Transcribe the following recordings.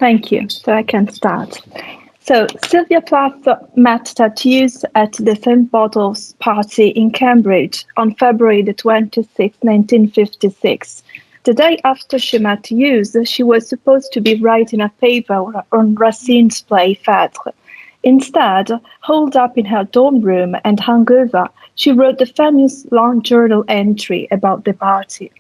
Thank you. So I can start. So Sylvia Plath met Ted Hughes at the St. Bottles party in Cambridge on February the 26th, 1956. The day after she met Hughes, she was supposed to be writing a paper on Racine's play Phèdre. Instead, holed up in her dorm room and hungover, she wrote the famous long journal entry about the party.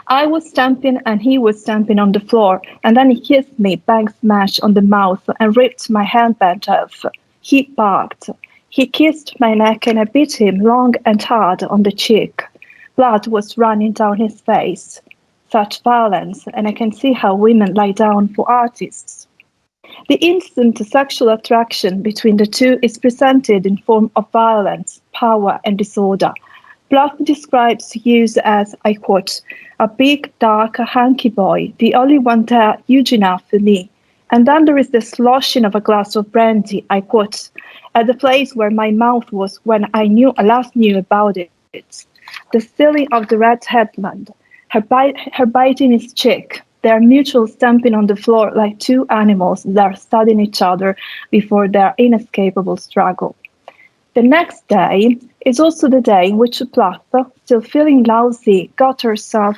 I was stamping and he was stamping on the floor, and then he kissed me bang smash on the mouth and ripped my handband off. He barked. He kissed my neck and I bit him long and hard on the cheek. Blood was running down his face. Such violence, and I can see how women lie down for artists. The instant sexual attraction between the two is presented in form of violence, power, and disorder. Plath describes Hughes as, I quote, a big, dark, hunky boy, the only one there huge enough for me. And then there is the sloshing of a glass of brandy, I quote, at the place where my mouth was when I last knew about it. The stealing of the red headland, her biting his cheek, their mutual stamping on the floor like two animals that are studying each other before their inescapable struggle. The next day is also the day in which Plath, still feeling lousy, got herself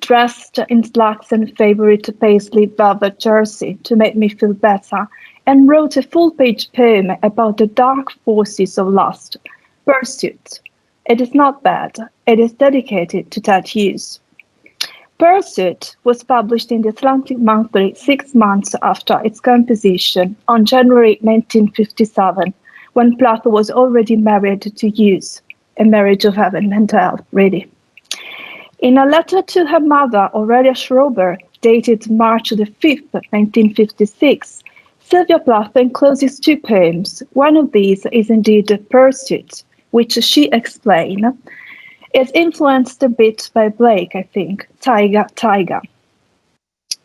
dressed in slacks and favorite paisley velvet jersey to make me feel better, and wrote a full-page poem about the dark forces of lust, Pursuit. It is not bad. It is dedicated to Ted Hughes. Pursuit was published in the Atlantic Monthly 6 months after its composition, on January 1957, when Plath was already married to Hughes, a marriage of heaven and hell, really. In a letter to her mother, Aurelia Schober, dated March the 5th, 1956, Sylvia Plath encloses 2 poems. One of these is indeed Pursuit, which she explained is influenced a bit by Blake, I think, Tyger.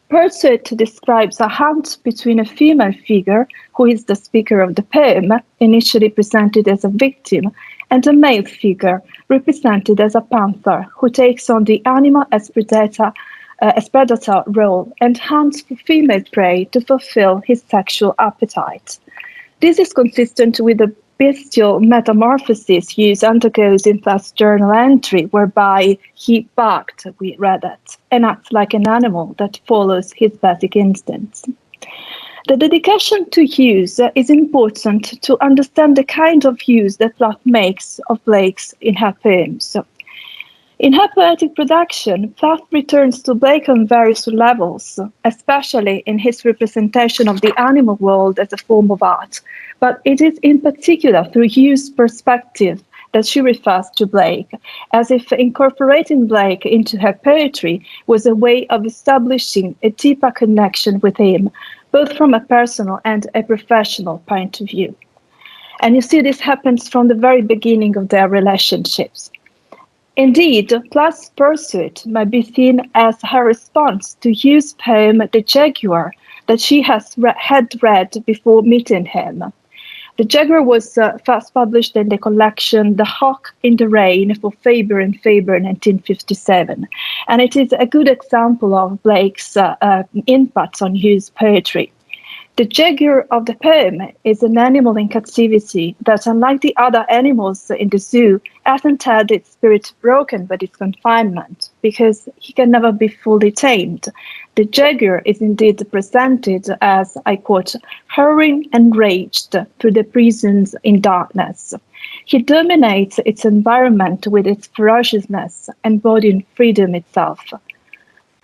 Pursuit describes a hunt between a female figure, who is the speaker of the poem, initially presented as a victim, and a male figure, represented as a panther, who takes on the animal as predator role and hunts for female prey to fulfill his sexual appetite. This is consistent with the bestial metamorphosis Hughes undergoes in Plath's journal entry, whereby he barked, we read it, and acts like an animal that follows his basic instincts. The dedication to Hughes is important to understand the kind of use that Plath makes of Blake's in her poems. In her poetic production, Plath returns to Blake on various levels, especially in his representation of the animal world as a form of art, but it is in particular through Hughes' perspective that she refers to Blake, as if incorporating Blake into her poetry was a way of establishing a deeper connection with him, both from a personal and a professional point of view. And you see, this happens from the very beginning of their relationships. Indeed, Plath's Pursuit might be seen as her response to Hughes' poem The Jaguar that she had read before meeting him. The Jaguar was first published in the collection The Hawk in the Rain for Faber and Faber in 1957, and it is a good example of Blake's impact on Hughes' poetry. The jaguar of the poem is an animal in captivity that, unlike the other animals in the zoo, hasn't had its spirit broken by its confinement, because he can never be fully tamed. The jaguar is indeed presented as, I quote, hurrying enraged through the prisons in darkness. He dominates its environment with its ferociousness, embodying freedom itself.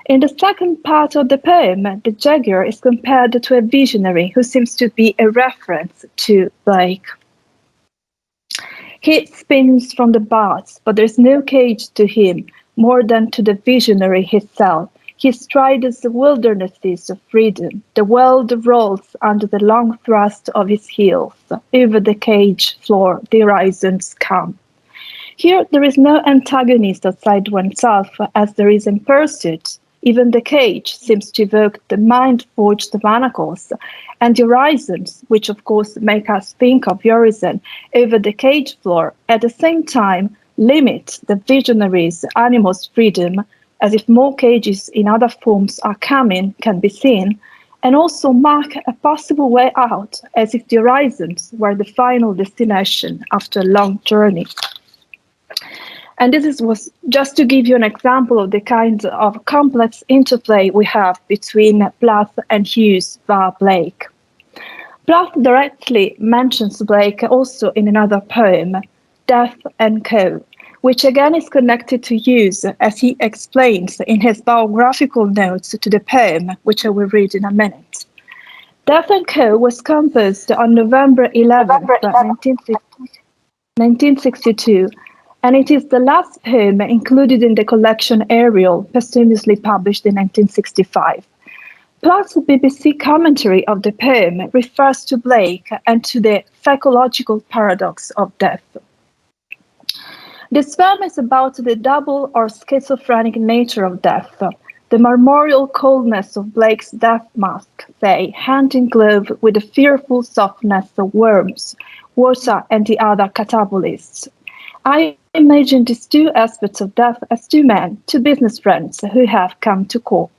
In the second part of the poem, the jaguar is compared to a visionary who seems to be a reference to Blake. He spins from the bars, but there's no cage to him more than to the visionary himself. He strides the wildernesses of freedom. The world rolls under the long thrust of his heels. Over the cage floor, the horizons come. Here there is no antagonist outside oneself, as there is in Pursuit. Even the cage seems to evoke the mind-forged manacles, and the horizons, which of course make us think of horizon over the cage floor, at the same time limit the visionary's animal's freedom as if more cages in other forms are coming, can be seen, and also mark a possible way out, as if the horizons were the final destination after a long journey. And was just to give you an example of the kind of complex interplay we have between Plath and Hughes via Blake. Plath directly mentions Blake also in another poem, Death and Co., which again is connected to Hughes, as he explains in his biographical notes to the poem, which I will read in a minute. Death and Co. was composed on November 11th, 1962, and it is the last poem included in the collection Ariel, posthumously published in 1965. Plath's BBC commentary of the poem refers to Blake and to the psychological paradox of death. This poem is about the double or schizophrenic nature of death, the marmoreal coldness of Blake's death mask, say, hand in glove with the fearful softness of worms, water, and the other katabolists. I imagine these two aspects of death as two men, two business friends who have come to call.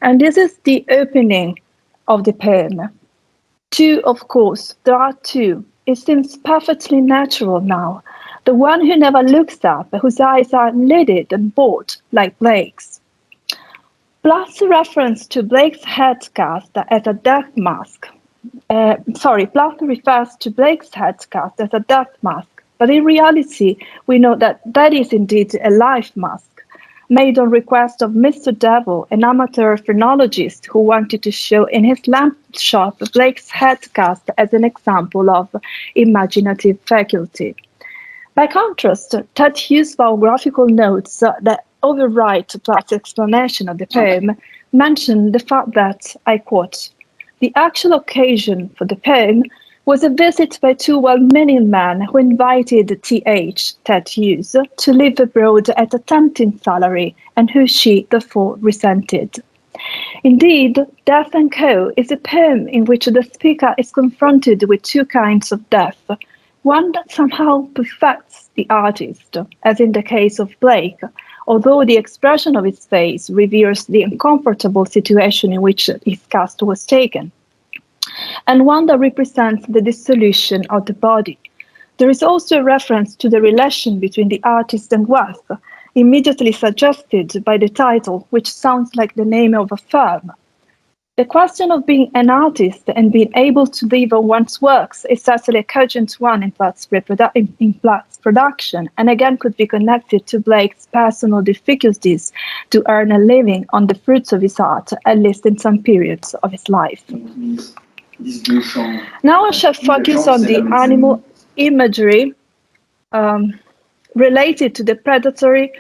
And this is the opening of the poem. Two, of course, there are two. It seems perfectly natural now. The one who never looks up, whose eyes are lidded and bored like Blake's. Plath's reference to Blake's headcast as a death mask. Plath refers to Blake's headcast as a death mask. But in reality, we know that that is indeed a life mask, made on request of Mr. Devil, an amateur phrenologist who wanted to show in his lamp shop Blake's headcast as an example of imaginative faculty. By contrast, Ted Hughes' biographical notes that overwrite Plath's explanation of the poem mention the fact that, I quote, "The actual occasion for the poem was a visit by two well-meaning men who invited Th, Ted Hughes, to live abroad at a tempting salary, and who she therefore resented." Indeed, Death and Co. is a poem in which the speaker is confronted with two kinds of death, one that somehow perfects the artist, as in the case of Blake, although the expression of his face reveals the uncomfortable situation in which his cast was taken, and one that represents the dissolution of the body. There is also a reference to the relation between the artist and wealth, immediately suggested by the title, which sounds like the name of a firm. The question of being an artist and being able to live on one's works is certainly a cogent one in Plath's production, and again could be connected to Blake's personal difficulties to earn a living on the fruits of his art, at least in some periods of his life. Now I shall focus on the animal imagery related to the predator-prey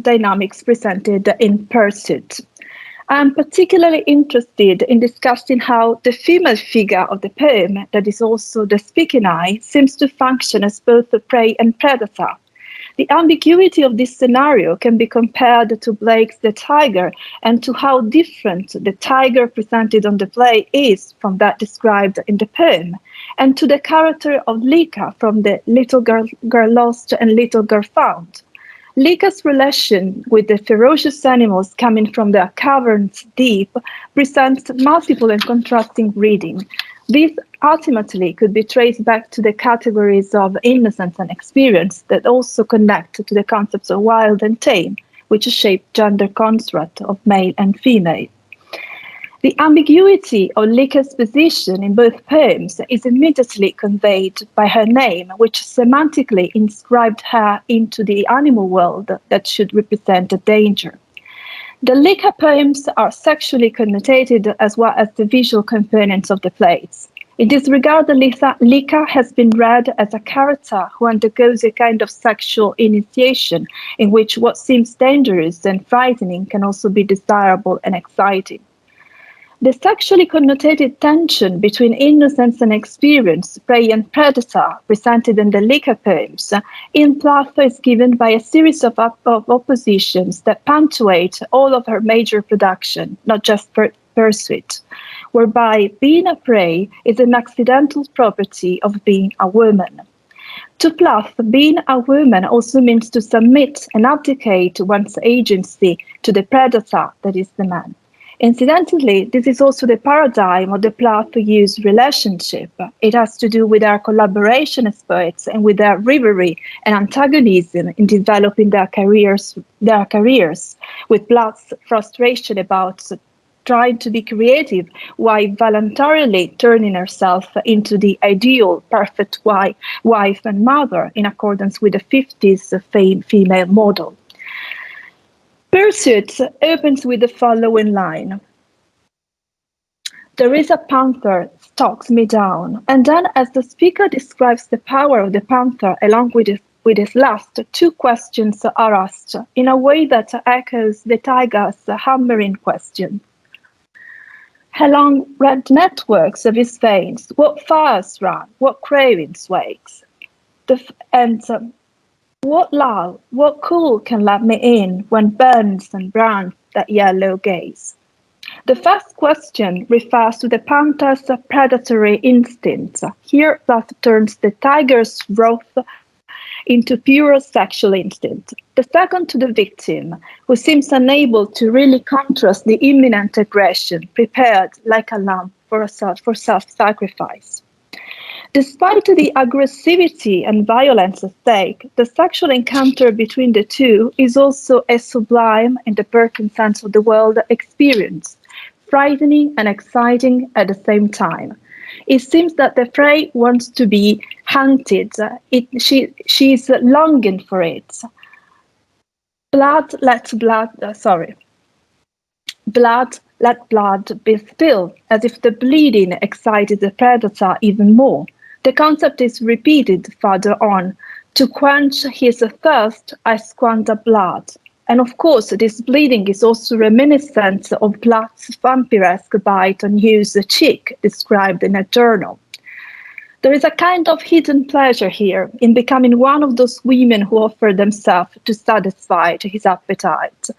dynamics presented in Pursuit. I'm particularly interested in discussing how the female figure of the poem, that is also the speaking eye, seems to function as both the prey and predator. The ambiguity of this scenario can be compared to Blake's The Tyger, and to how different the tiger presented on the play is from that described in the poem, and to the character of Lika from the Little Girl Lost and Little Girl Found. Lika's relation with the ferocious animals coming from the caverns deep presents multiple and contrasting reading. These ultimately could be traced back to the categories of innocence and experience that also connect to the concepts of wild and tame, which shape gender construct of male and female. The ambiguity of Lika's position in both poems is immediately conveyed by her name, which semantically inscribed her into the animal world that should represent a danger. The Lika poems are sexually connotated as well as the visual components of the plays. In this regard, Lika has been read as a character who undergoes a kind of sexual initiation in which what seems dangerous and frightening can also be desirable and exciting. The sexually connotated tension between innocence and experience, prey and predator, presented in the Lika poems, in Plath is given by a series of oppositions that punctuate all of her major production, not just Pursuit, whereby being a prey is an accidental property of being a woman. To Plath, being a woman also means to submit and abdicate one's agency to the predator, that is the man. Incidentally, this is also the paradigm of the Plath-Hughes relationship. It has to do with their collaboration as poets and with their rivalry and antagonism in developing their careers, with Plath's frustration about trying to be creative while voluntarily turning herself into the ideal, perfect wife and mother in accordance with the 50s female model. Pursuit opens with the following line. There is a panther stalks me down, and then as the speaker describes the power of the panther along with his last, two questions are asked in a way that echoes the Tyger's hammering question. Along red networks of his veins, what fires run, what cravings wakes, what love, what cool can let me in when burns and browns that yellow gaze? The first question refers to the panther's predatory instinct. Here, that turns the tiger's wrath into pure sexual instinct. The second to the victim, who seems unable to really contrast the imminent aggression, prepared like a lamb for self-sacrifice. Despite the aggressivity and violence at stake, the sexual encounter between the two is also a sublime, in the Perkin sense of the word, experience, frightening and exciting at the same time. It seems that the prey wants to be hunted. She's longing for it. Blood let be spilled, as if the bleeding excited the predator even more. The concept is repeated further on. To quench his thirst, I squander blood. And of course, this bleeding is also reminiscent of Plath's vampiresque bite on Hughes' cheek, described in a journal. There is a kind of hidden pleasure here in becoming one of those women who offer themselves to satisfy his appetite.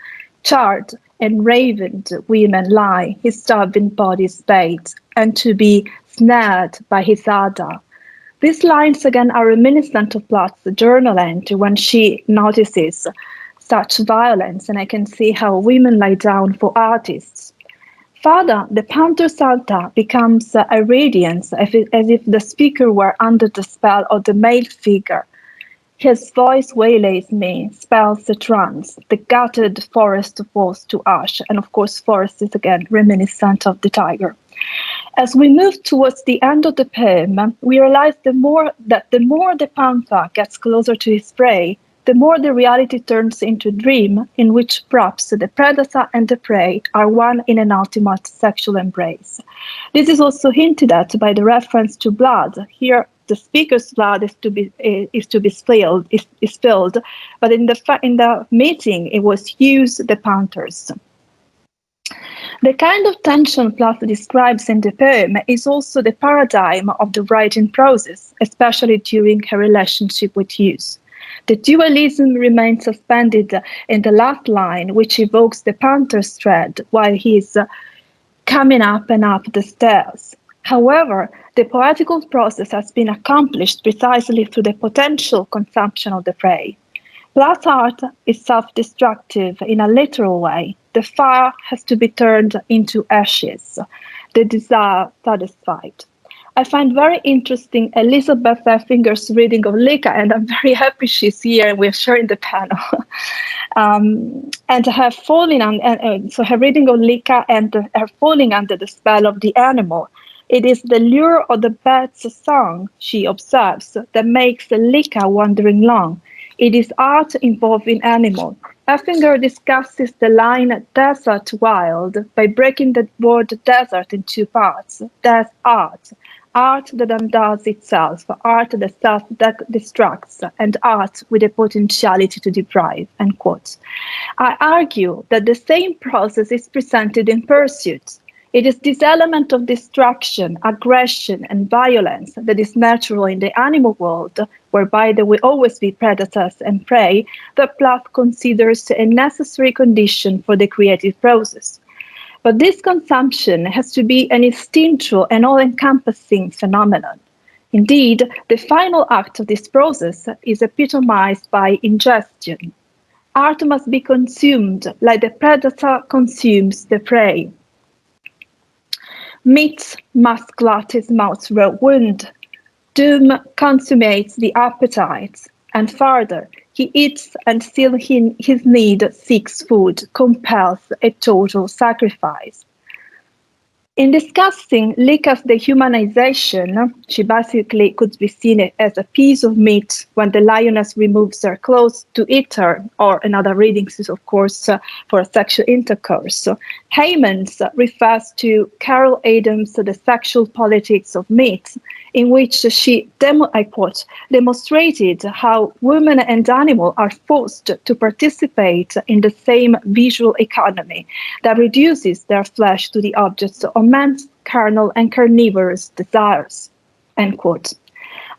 Charred and ravened women lie his starving body's bait, and to be snared by his adder. These lines again are reminiscent of Plath's journal entry when she notices such violence, and I can see how women lie down for artists. Further, the panther's altar becomes a radiance, as if the speaker were under the spell of the male figure. His voice waylays me, spells the trance, the gutted forest falls to ash, and of course forest is again reminiscent of the tiger. As we move towards the end of the poem, we realize the more the panther gets closer to his prey, the more the reality turns into a dream in which perhaps the predator and the prey are one in an ultimate sexual embrace. This is also hinted at by the reference to blood. Here, the speaker's blood is to be spilled, but in the meeting, it was Hughes the panther's. The kind of tension Plath describes in the poem is also the paradigm of the writing process, especially during her relationship with Hughes. The dualism remains suspended in the last line, which evokes the panther's tread while he is coming up and up the stairs. However, the poetical process has been accomplished precisely through the potential consumption of the prey. Plath's art is self-destructive in a literal way. The fire has to be turned into ashes, the desire satisfied. I find very interesting Elizabeth Effinger's reading of Lika, and I'm very happy she's here and we're sharing the panel. And her falling on, so her reading of Lika and her falling under the spell of the animal. It is the lure of the bird's song, she observes, that makes Lika wandering long. It is art involving animal. Effinger discusses the line desert wild by breaking the word desert in two parts. There's art that undoes itself, art that self-destructs, and art with a potentiality to deprive, end quote. I argue that the same process is presented in Pursuit. It is this element of destruction, aggression, and violence that is natural in the animal world, whereby there will always be predators and prey, that Plath considers a necessary condition for the creative process. But this consumption has to be an instinctual and all-encompassing phenomenon. Indeed, the final act of this process is epitomized by ingestion. Art must be consumed like the predator consumes the prey. Meat must glut his mouth's raw wound. Doom consummates the appetites, and further, he eats until his need seeks food, compels a total sacrifice. In discussing Lika's dehumanization, she basically could be seen as a piece of meat when the lioness removes her clothes to eat her, or another reading is, of course, for sexual intercourse. Heyman's refers to Carol Adams' The Sexual Politics of Meat, in which she, I quote, demonstrated how women and animal are forced to participate in the same visual economy that reduces their flesh to the objects of man's carnal and carnivorous desires. End quote.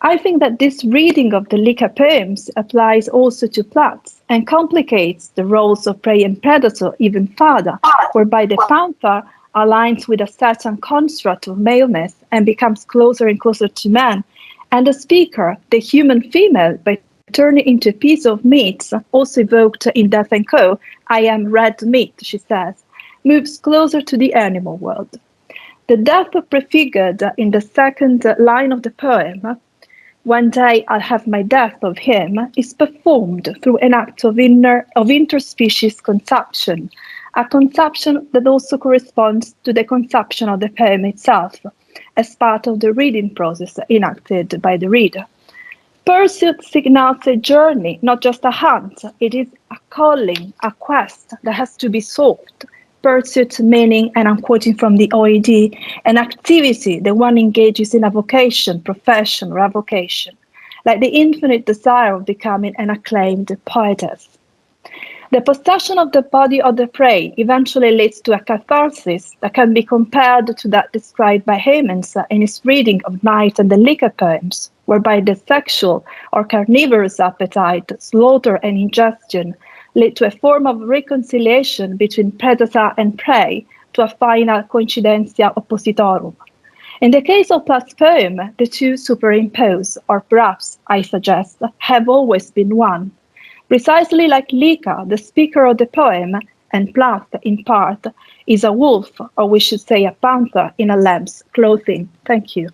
I think that this reading of the Lika poems applies also to Plath and complicates the roles of prey and predator even further, whereby the panther aligns with a certain construct of maleness and becomes closer and closer to man, and the speaker, the human female, by turning into a piece of meat, also evoked in Death and Co., I am red meat, she says, moves closer to the animal world. The death prefigured in the second line of the poem, one day I'll have my death of him, is performed through an act of interspecies consumption, a consumption that also corresponds to the consumption of the poem itself, as part of the reading process enacted by the reader. Pursuit signals a journey, not just a hunt. It is a calling, a quest that has to be solved. Pursuit meaning, and I'm quoting from the OED, an activity that one engages in a vocation, profession, or avocation, like the infinite desire of becoming an acclaimed poetess. The possession of the body of the prey eventually leads to a catharsis that can be compared to that described by Heyman's in his reading of Night and the Lika poems, whereby the sexual or carnivorous appetite, slaughter, and ingestion lead to a form of reconciliation between predator and prey, to a final coincidentia oppositorum. In the case of Plath's poem, the two superimpose, or perhaps, I suggest, have always been one. Precisely like Lika, the speaker of the poem, and Plath, in part, is a wolf, or we should say a panther, in a lamb's clothing. Thank you.